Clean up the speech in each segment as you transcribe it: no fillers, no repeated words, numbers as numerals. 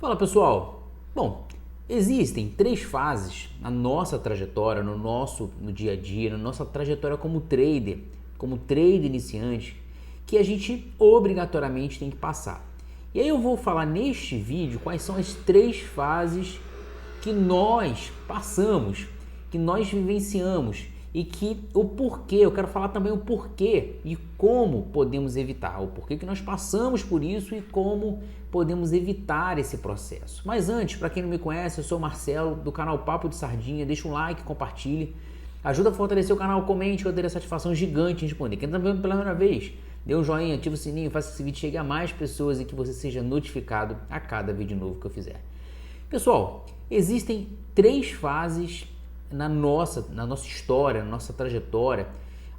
Fala pessoal, bom, existem três fases na nossa trajetória, no dia a dia, na nossa trajetória como trader iniciante, que a gente obrigatoriamente tem que passar. E aí eu vou falar neste vídeo quais são as três fases que nós passamos, que nós vivenciamos e que o porquê, eu quero falar também o porquê e como podemos evitar, o porquê que nós passamos por isso e como podemos evitar esse processo. Mas antes, para quem não me conhece, eu sou o Marcelo do canal Papo de Sardinha, deixa um like, compartilhe, ajuda a fortalecer o canal, comente, que eu terei satisfação gigante em responder. Quem está vendo pela primeira vez, dê um joinha, ativa o sininho, faça que esse vídeo chegue a mais pessoas e que você seja notificado a cada vídeo novo que eu fizer. Pessoal, existem três fases na nossa história, na nossa trajetória.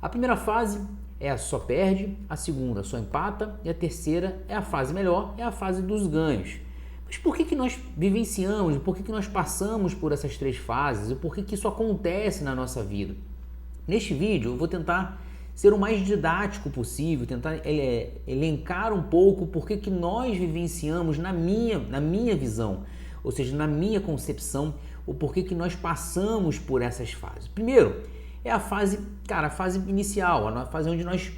A primeira fase é a só perde, a segunda só empata e a terceira é a fase melhor, é a fase dos ganhos. Mas por que nós vivenciamos, por que nós passamos por essas três fases e por que isso acontece na nossa vida? Neste vídeo eu vou tentar ser o mais didático possível, tentar elencar um pouco por que nós vivenciamos na minha visão, ou seja, na minha concepção, o porquê que nós passamos por essas fases. Primeiro, é a fase inicial, a fase onde nós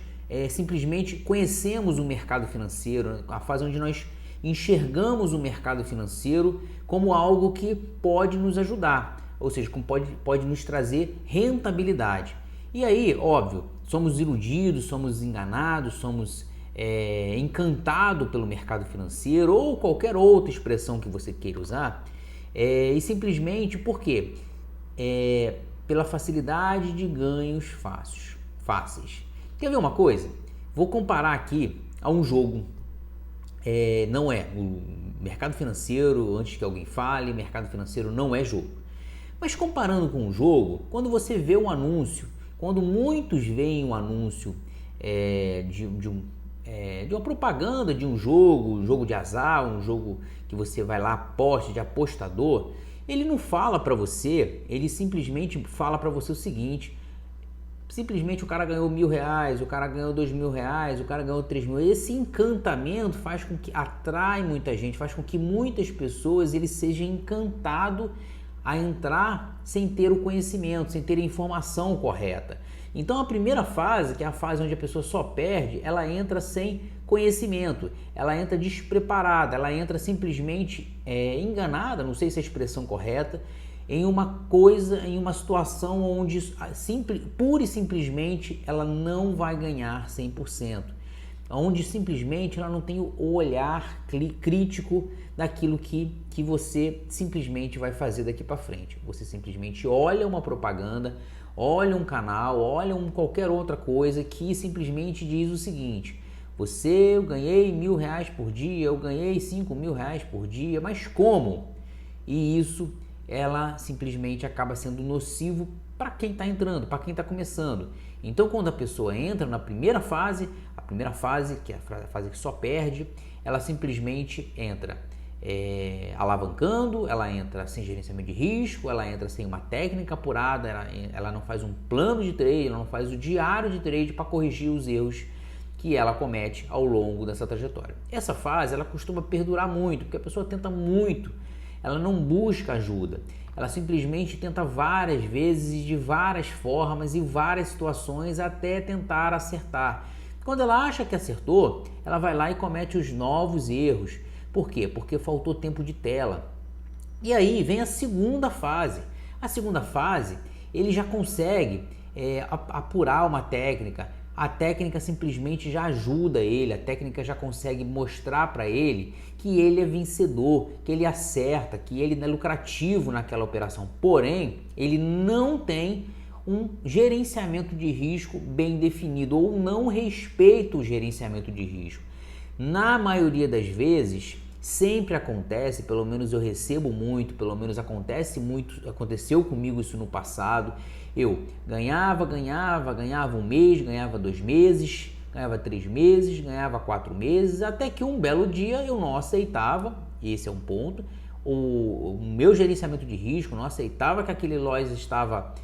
simplesmente conhecemos o mercado financeiro, a fase onde nós enxergamos o mercado financeiro como algo que pode nos ajudar, ou seja, como pode nos trazer rentabilidade. E aí, óbvio, somos iludidos, somos enganados, somos encantados pelo mercado financeiro ou qualquer outra expressão que você queira usar, e simplesmente por quê? Pela facilidade de ganhos fáceis. Quer ver uma coisa? Vou comparar aqui a um jogo. Não é o mercado financeiro, antes que alguém fale, mercado financeiro não é jogo. Mas comparando com um jogo, quando você vê um anúncio, quando muitos veem um anúncio de uma propaganda de um jogo de azar, um jogo que você vai lá, aposta, de apostador, ele não fala para você, ele simplesmente fala para você o seguinte: simplesmente o cara ganhou R$1.000, o cara ganhou R$2.000, o cara ganhou R$3.000. Esse encantamento faz com que atrai muita gente, faz com que muitas pessoas ele seja encantado a entrar sem ter o conhecimento, sem ter a informação correta. Então a primeira fase, que é a fase onde a pessoa só perde, ela entra sem conhecimento, ela entra despreparada, ela entra simplesmente enganada, não sei se é a expressão correta, em uma situação onde pura e simplesmente ela não vai ganhar 100%, onde simplesmente ela não tem o olhar crítico daquilo que você simplesmente vai fazer daqui para frente. Você simplesmente olha uma propaganda, olha um canal, olha qualquer outra coisa que simplesmente diz o seguinte: eu ganhei R$1.000 por dia, eu ganhei R$5.000 por dia, mas como? E isso, ela simplesmente acaba sendo nocivo para quem está entrando, para quem está começando. Então, quando a pessoa entra na primeira fase, que é a fase que só perde, ela simplesmente entra alavancando, ela entra sem gerenciamento de risco, ela entra sem uma técnica apurada, ela não faz um plano de trade, ela não faz o diário de trade para corrigir os erros que ela comete ao longo dessa trajetória. Essa fase ela costuma perdurar muito, porque a pessoa tenta muito, ela não busca ajuda, ela simplesmente tenta várias vezes, de várias formas e várias situações até tentar acertar. Quando ela acha que acertou, ela vai lá e comete os novos erros. Por quê? Porque faltou tempo de tela. E aí vem a segunda fase. A segunda fase, ele já consegue apurar uma técnica. A técnica simplesmente já ajuda ele, a técnica já consegue mostrar para ele que ele é vencedor, que ele acerta, que ele é lucrativo naquela operação. Porém, ele não tem um gerenciamento de risco bem definido ou não respeita o gerenciamento de risco. Na maioria das vezes, sempre acontece, pelo menos eu recebo muito, pelo menos acontece muito, aconteceu comigo isso no passado. Eu ganhava um mês, ganhava 2 meses, ganhava 3 meses, ganhava 4 meses, até que um belo dia eu não aceitava, esse é um ponto, o meu gerenciamento de risco não aceitava que aquele loss estava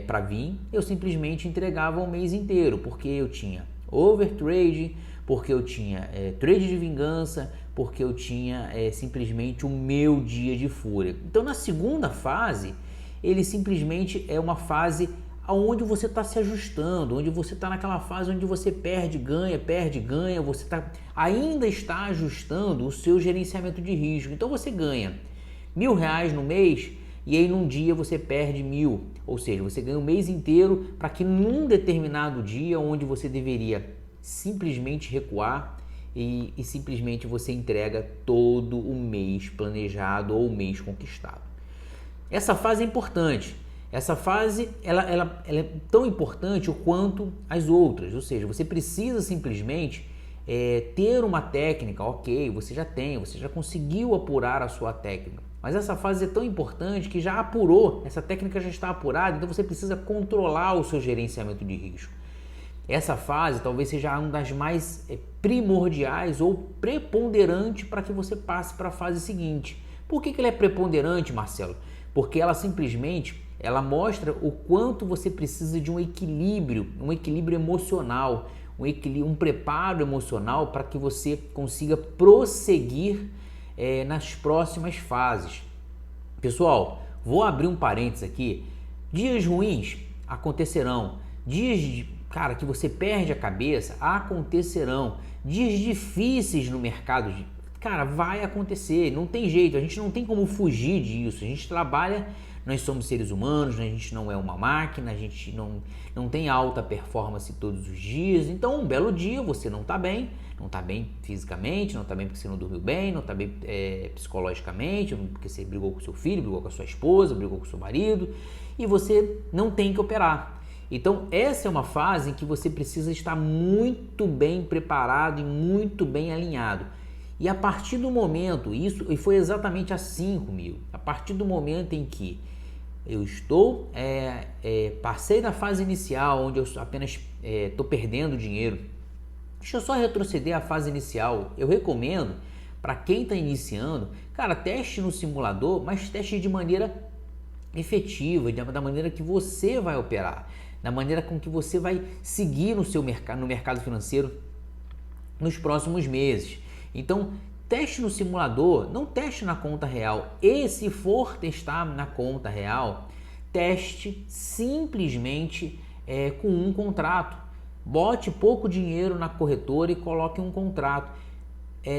para vir, eu simplesmente entregava o mês inteiro, porque eu tinha overtrade, porque eu tinha trade de vingança, porque eu tinha simplesmente o meu dia de fúria. Então na segunda fase, ele simplesmente é uma fase onde você está se ajustando, onde você está naquela fase onde você perde, ganha, você ainda está ajustando o seu gerenciamento de risco. Então você ganha R$1.000 no mês e aí num dia você perde 1.000, ou seja, você ganha o mês inteiro para que num determinado dia onde você deveria simplesmente recuar e simplesmente você entrega todo o mês planejado ou o mês conquistado. Essa fase é importante. Essa fase ela é tão importante quanto as outras, ou seja, você precisa simplesmente ter uma técnica, ok, você já conseguiu apurar a sua técnica, mas essa fase é tão importante que já apurou, essa técnica já está apurada, então você precisa controlar o seu gerenciamento de risco. Essa fase talvez seja uma das mais primordiais ou preponderante para que você passe para a fase seguinte. Por que ela é preponderante, Marcelo? Porque ela simplesmente mostra o quanto você precisa de um equilíbrio emocional, um preparo emocional para que você consiga prosseguir nas próximas fases. Pessoal, vou abrir um parênteses aqui. Dias ruins acontecerão, dias que você perde a cabeça acontecerão, dias difíceis no mercado, vai acontecer, não tem jeito, a gente não tem como fugir disso, a gente trabalha, nós somos seres humanos, a gente não é uma máquina, a gente não tem alta performance todos os dias, então um belo dia você não está bem fisicamente, não está bem porque você não dormiu bem, não está bem psicologicamente, porque você brigou com seu filho, brigou com a sua esposa, brigou com o seu marido e você não tem que operar. Então essa é uma fase em que você precisa estar muito bem preparado e muito bem alinhado. E a partir do momento, e foi exatamente assim comigo, a partir do momento em que eu passei da fase inicial, onde eu apenas estou perdendo dinheiro, deixa eu só retroceder à fase inicial. Eu recomendo para quem está iniciando, teste no simulador, mas teste de maneira efetiva, da maneira que você vai operar, da maneira com que você vai seguir no mercado financeiro nos próximos meses. Então, teste no simulador, não teste na conta real. E se for testar na conta real, teste simplesmente com um contrato. Bote pouco dinheiro na corretora e coloque um contrato.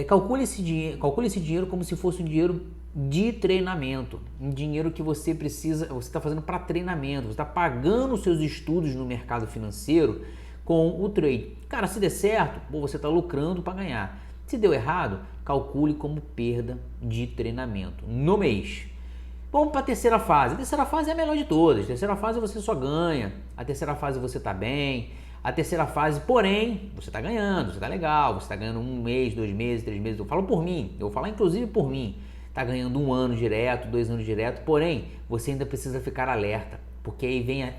Calcule esse dinheiro como se fosse um dinheiro de treinamento, um dinheiro que você está fazendo para treinamento, você está pagando os seus estudos no mercado financeiro com o trade. Se der certo, você está lucrando para ganhar. Se deu errado, calcule como perda de treinamento no mês. Vamos para a terceira fase. A terceira fase é a melhor de todas. A terceira fase você só ganha. A terceira fase você está bem. A terceira fase, porém, você está ganhando, você está legal, você está ganhando 1 mês, 2 meses, 3 meses. Eu falo por mim, eu vou falar inclusive por mim. Está ganhando 1 ano direto, 2 anos direto, porém, você ainda precisa ficar alerta, porque aí vem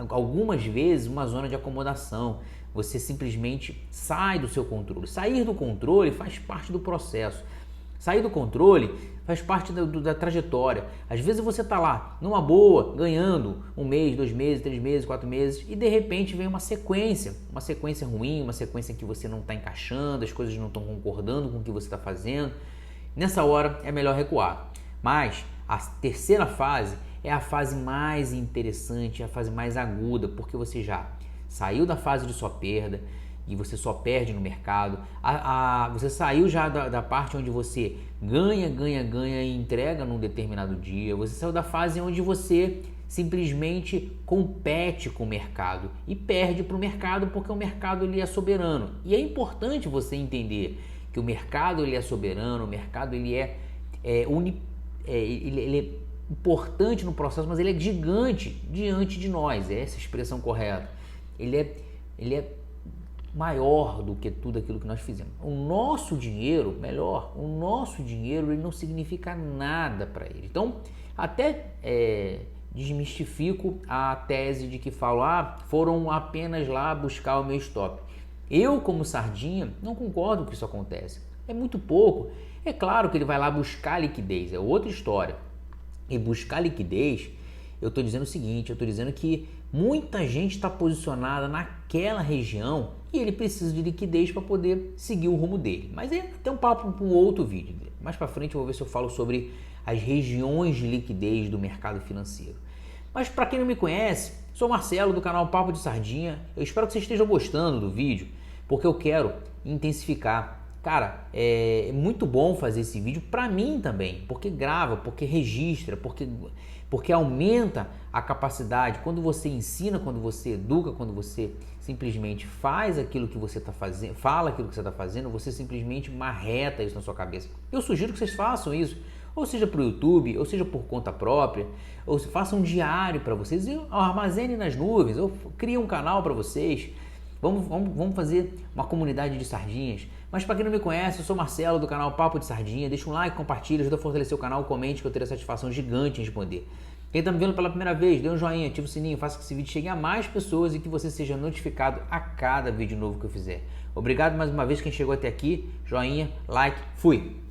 algumas vezes uma zona de acomodação. Você simplesmente sai do seu controle. Sair do controle faz parte do processo. Sair do controle faz parte da trajetória. Às vezes você está lá, numa boa, ganhando 1 mês, 2 meses, 3 meses, 4 meses e de repente vem uma sequência ruim, uma sequência em que você não está encaixando, as coisas não estão concordando com o que você está fazendo. Nessa hora é melhor recuar. Mas a terceira fase é a fase mais interessante, a fase mais aguda, porque você já saiu da fase de só perda e você só perde no mercado, você saiu já da parte onde você ganha e entrega num determinado dia, você saiu da fase onde você simplesmente compete com o mercado e perde para o mercado porque o mercado ele é soberano. E é importante você entender que o mercado ele é soberano, o mercado ele é importante no processo, mas ele é gigante diante de nós, é essa a expressão correta. Ele é maior do que tudo aquilo que nós fizemos. O nosso dinheiro ele não significa nada para ele. Então, até desmistifico a tese de que foram apenas lá buscar o meu stop. Eu, como sardinha, não concordo que isso acontece. É muito pouco. É claro que ele vai lá buscar liquidez, é outra história. E buscar liquidez, eu estou dizendo o seguinte, eu estou dizendo que muita gente está posicionada naquela região e ele precisa de liquidez para poder seguir o rumo dele. Mas é até um papo para um outro vídeo. Mais para frente eu vou ver se eu falo sobre as regiões de liquidez do mercado financeiro. Mas para quem não me conhece, sou Marcelo do canal Papo de Sardinha. Eu espero que vocês estejam gostando do vídeo, porque eu quero intensificar. Cara, é muito bom fazer esse vídeo para mim também, porque grava, porque registra, porque aumenta a capacidade. Quando você ensina, quando você educa, quando você simplesmente faz aquilo que você está fazendo, fala aquilo que você está fazendo, você simplesmente marreta isso na sua cabeça. Eu sugiro que vocês façam isso, ou seja para o YouTube, ou seja por conta própria, ou façam um diário para vocês, ou armazene nas nuvens, ou crie um canal para vocês. Vamos fazer uma comunidade de sardinhas. Mas para quem não me conhece, eu sou Marcelo do canal Papo de Sardinha. Deixa um like, compartilha, ajuda a fortalecer o canal, comente que eu terei satisfação gigante em responder. Quem está me vendo pela primeira vez, dê um joinha, ativa o sininho, faça que esse vídeo chegue a mais pessoas e que você seja notificado a cada vídeo novo que eu fizer. Obrigado mais uma vez quem chegou até aqui. Joinha, like, fui!